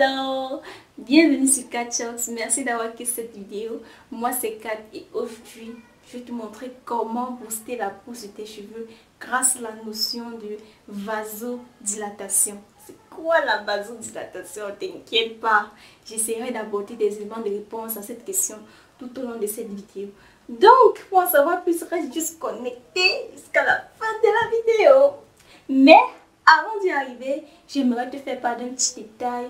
Hello, bienvenue sur Kat Talks. Merci d'avoir cliqué cette vidéo. Moi c'est Kat et aujourd'hui je vais te montrer comment booster la pousse de tes cheveux grâce à la notion de vasodilatation. C'est quoi la vasodilatation? T'inquiète pas, j'essaierai d'aborder des éléments de réponse à cette question tout au long de cette vidéo. Donc pour en savoir plus, reste juste connecté jusqu'à la fin de la vidéo. Mais avant d'y arriver, j'aimerais te faire part d'un petit détail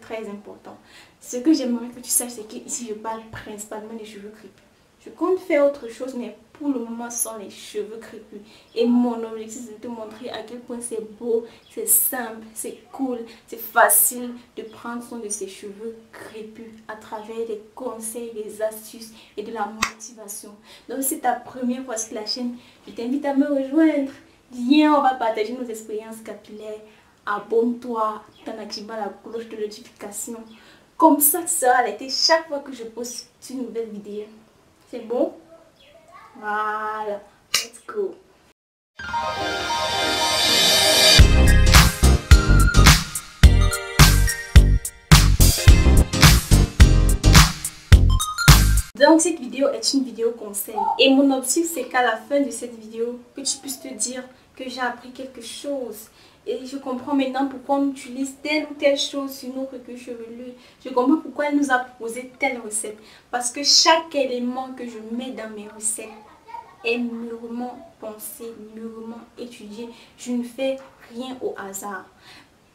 très important. Ce que j'aimerais que tu saches, c'est que ici je parle principalement des cheveux crépus. Je compte faire autre chose, mais pour le moment ce sont les cheveux crépus. Et mon objectif c'est de te montrer à quel point c'est beau, c'est simple, c'est cool, c'est facile de prendre soin de ses cheveux crépus à travers des conseils, des astuces et de la motivation. Donc si c'est ta première fois sur la chaîne, je t'invite à me rejoindre. Viens, on va partager nos expériences capillaires. Abonne-toi en activant la cloche de notification. Comme ça, tu seras alerté chaque fois que je poste une nouvelle vidéo. C'est bon? Voilà. Let's go. Donc cette vidéo est une vidéo conseil et mon objectif c'est qu'à la fin de cette vidéo que tu puisses te dire que j'ai appris quelque chose et je comprends maintenant pourquoi on utilise telle ou telle chose sur nos recueils chevelus. Je comprends pourquoi elle nous a proposé telle recette parce que chaque élément que je mets dans mes recettes est mûrement pensé, mûrement étudié. Je ne fais rien au hasard.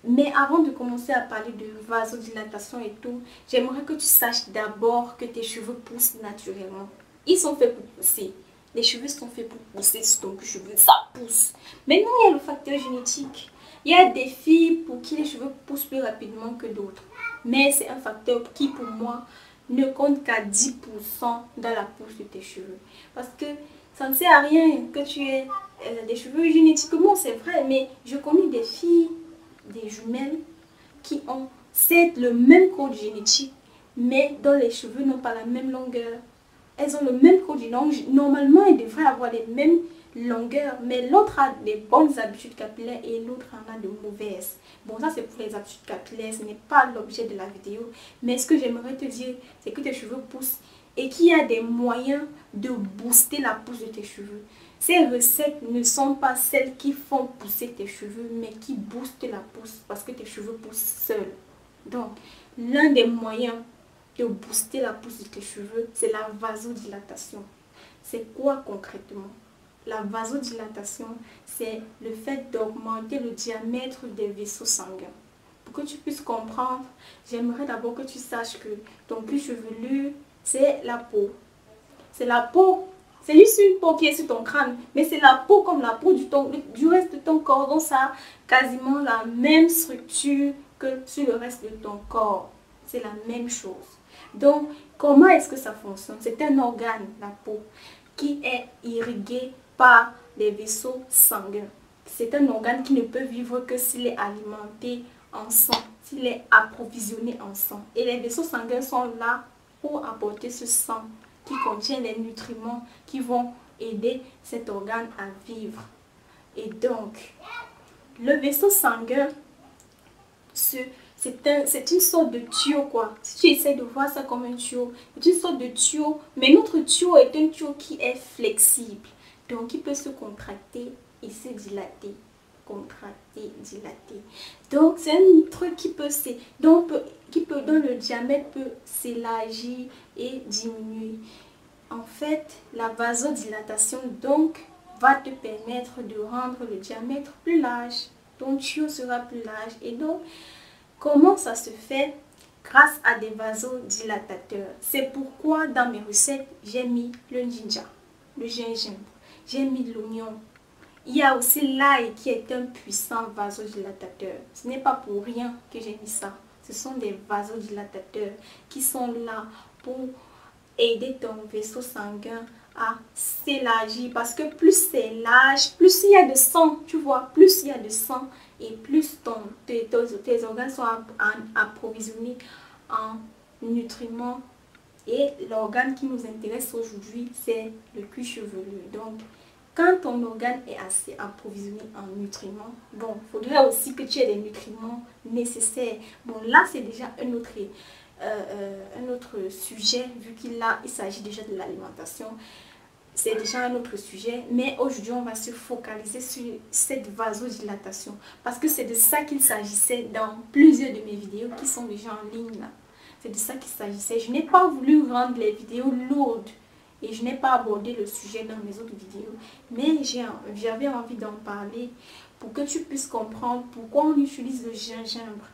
Mais avant de commencer à parler de vasodilatation et tout, j'aimerais que tu saches d'abord que tes cheveux poussent naturellement. Ils sont faits pour pousser. Les cheveux sont faits pour pousser sur ton cheveu, ça pousse. Maintenant, il y a le facteur génétique. Il y a des filles pour qui les cheveux poussent plus rapidement que d'autres. Mais c'est un facteur qui, pour moi, ne compte qu'à 10% dans la pousse de tes cheveux. Parce que ça ne sert à rien que tu aies des cheveux génétiquement, c'est vrai. Mais je connais des filles, des jumelles qui ont certes le même code génétique mais dont les cheveux n'ont pas la même longueur. Elles ont le même code génétique. Normalement, elles devraient avoir les mêmes longueurs, mais l'autre a des bonnes habitudes capillaires et l'autre en a de mauvaises. Bon, ça c'est pour les habitudes capillaires, ce n'est pas l'objet de la vidéo. Mais ce que j'aimerais te dire, c'est que tes cheveux poussent et qu'il y a des moyens de booster la pousse de tes cheveux. Ces recettes ne sont pas celles qui font pousser tes cheveux, mais qui boostent la pousse parce que tes cheveux poussent seuls. Donc, l'un des moyens de booster la pousse de tes cheveux, c'est la vasodilatation. C'est quoi concrètement? La vasodilatation, c'est le fait d'augmenter le diamètre des vaisseaux sanguins. Pour que tu puisses comprendre, j'aimerais d'abord que tu saches que ton cuir chevelu, c'est la peau. C'est la peau. C'est juste une peau qui est sur ton crâne, mais c'est la peau comme la peau du reste de ton corps. Donc ça a quasiment la même structure que sur le reste de ton corps. C'est la même chose. Donc comment est-ce que ça fonctionne? C'est un organe, la peau, qui est irrigué par des vaisseaux sanguins. C'est un organe qui ne peut vivre que s'il est alimenté en sang, s'il est approvisionné en sang. Et les vaisseaux sanguins sont là pour apporter ce sang qui contient les nutriments qui vont aider cet organe à vivre. Et donc, le vaisseau sanguin, c'est une sorte de tuyau quoi. Si tu essaies de voir ça comme un tuyau, c'est une sorte de tuyau, mais notre tuyau est un tuyau qui est flexible. Donc, il peut se contracter et se dilater. Contracter, dilater. Donc, c'est un truc qui peut dont le diamètre peut s'élargir et diminuer. En fait, la vasodilatation donc va te permettre de rendre le diamètre plus large. Ton tuyau sera plus large. Et donc, comment ça se fait? Grâce à des vasodilatateurs. C'est pourquoi dans mes recettes, j'ai mis le ginger, le gingembre. J'ai mis de l'oignon. Il y a aussi l'ail qui est un puissant vasodilatateur. Ce n'est pas pour rien que j'ai mis ça. Ce sont des vasodilatateurs qui sont là pour aider ton vaisseau sanguin à s'élargir. Parce que plus c'est large, plus il y a de sang, tu vois, plus il y a de sang et plus tes organes sont approvisionnés en nutriments. Et l'organe qui nous intéresse aujourd'hui, c'est le cuir chevelu. Donc, Quand ton organe est assez approvisionné en nutriments, bon, il faudrait aussi que tu aies des nutriments nécessaires. Bon, là, c'est déjà un autre sujet, vu il s'agit déjà de l'alimentation. C'est déjà un autre sujet, mais aujourd'hui, on va se focaliser sur cette vasodilatation. Parce que c'est de ça qu'il s'agissait dans plusieurs de mes vidéos qui sont déjà en ligne là. C'est de ça qu'il s'agissait. Je n'ai pas voulu rendre les vidéos lourdes et je n'ai pas abordé le sujet dans mes autres vidéos. Mais j'avais envie d'en parler pour que tu puisses comprendre pourquoi on utilise le gingembre.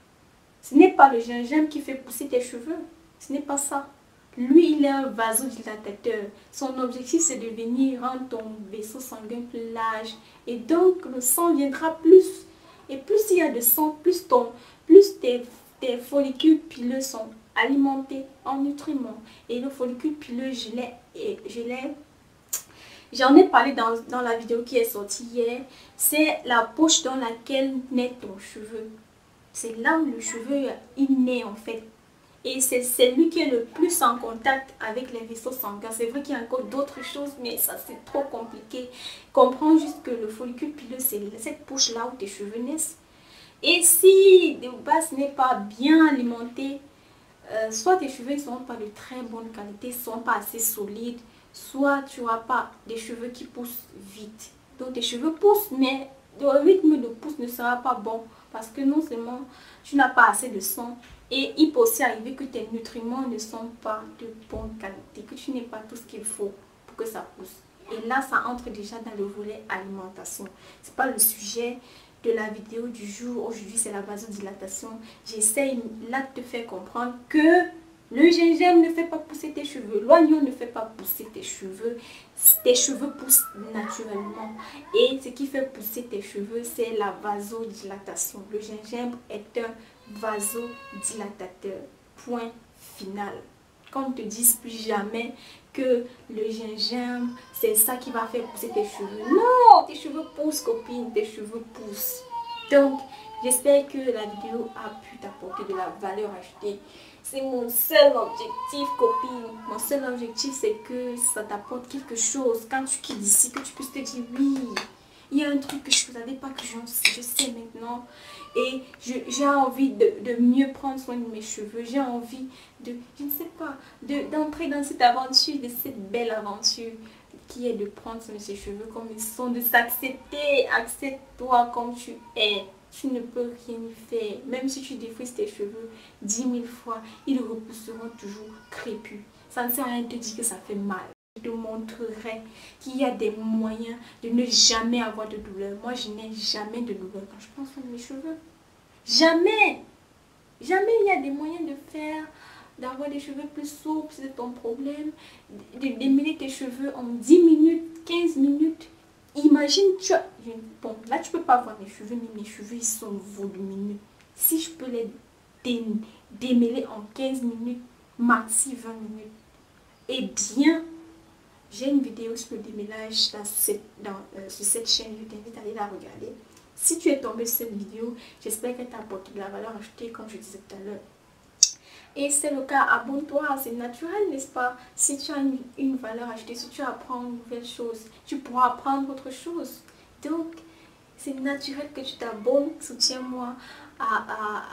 Ce n'est pas le gingembre qui fait pousser tes cheveux. Ce n'est pas ça. Lui, il est un vasodilatateur. Son objectif, c'est de venir rendre ton vaisseau sanguin plus large. Et donc, le sang viendra plus. Et plus il y a de sang, plus tes follicules pileux sont alimentés en nutriments. Et le follicule pileux, j'en ai parlé dans la vidéo qui est sortie hier. C'est la poche dans laquelle naît ton cheveu. C'est là où le cheveu, il naît en fait. Et c'est lui qui est le plus en contact avec les vaisseaux sanguins. C'est vrai qu'il y a encore d'autres choses, mais ça c'est trop compliqué. Comprends juste que le follicule pileux, c'est cette poche-là où tes cheveux naissent. Et si de base n'est pas bien alimenté, soit tes cheveux ne seront pas de très bonne qualité, ne seront pas assez solides, soit tu n'auras pas des cheveux qui poussent vite. Donc tes cheveux poussent, mais le rythme de pousse ne sera pas bon. Parce que non seulement tu n'as pas assez de sang, et il peut aussi arriver que tes nutriments ne sont pas de bonne qualité, que tu n'aies pas tout ce qu'il faut pour que ça pousse. Et là, ça entre déjà dans le volet alimentation. Ce n'est pas le sujet de la vidéo du jour. Aujourd'hui, c'est la vasodilatation. J'essaye là de te faire comprendre que le gingembre ne fait pas pousser tes cheveux. L'oignon ne fait pas pousser tes cheveux. Tes cheveux poussent naturellement. Et ce qui fait pousser tes cheveux, c'est la vasodilatation. Le gingembre est un vasodilatateur. Point final. Qu'on ne te dise plus jamais que le gingembre, c'est ça qui va faire pousser tes cheveux. Non, tes cheveux poussent, copine, tes cheveux poussent. Donc, j'espère que la vidéo a pu t'apporter de la valeur ajoutée. C'est mon seul objectif, copine. Mon seul objectif, c'est que ça t'apporte quelque chose. Quand tu quittes d'ici, que tu puisses te dire oui. Il y a un truc que je ne savais pas que je sais maintenant. Et j'ai envie de mieux prendre soin de mes cheveux. J'ai envie de, je ne sais pas, d'entrer dans cette aventure, de cette belle aventure qui est de prendre soin de ses cheveux comme ils sont, de s'accepter. Accepte-toi comme tu es. Tu ne peux rien y faire. Même si tu défrises tes cheveux 10 000 fois, ils repousseront toujours crépus. Ça ne sert à rien de te dire que ça fait mal. Je te montrerai qu'il y a des moyens de ne jamais avoir de douleur. Moi, je n'ai jamais de douleur quand je prends soin de mes cheveux. Jamais. Jamais il y a des moyens de faire, d'avoir des cheveux plus souples, c'est ton problème. De démêler tes cheveux en 10 minutes, 15 minutes. Imagine, bon, là, tu peux pas voir mes cheveux, mais mes cheveux, ils sont volumineux. Si je peux les démêler en 15 minutes, maxi 20 minutes, et bien... J'ai une vidéo sur le démêlage sur cette chaîne, je t'invite à aller la regarder. Si tu es tombé sur cette vidéo, j'espère qu'elle t'a apporté de la valeur ajoutée comme je disais tout à l'heure. Et c'est le cas, abonne-toi, c'est naturel, n'est-ce pas? Si tu as une valeur ajoutée, si tu apprends une nouvelle chose, tu pourras apprendre autre chose. Donc, c'est naturel que tu t'abonnes, soutiens-moi,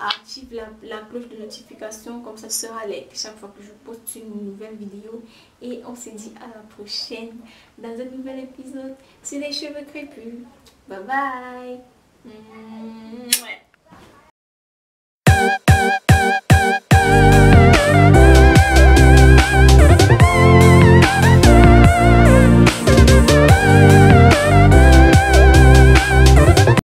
active la cloche de notification, comme ça sera alerté chaque fois que je poste une nouvelle vidéo. Et on se dit à la prochaine dans un nouvel épisode sur les cheveux crépus. Bye bye.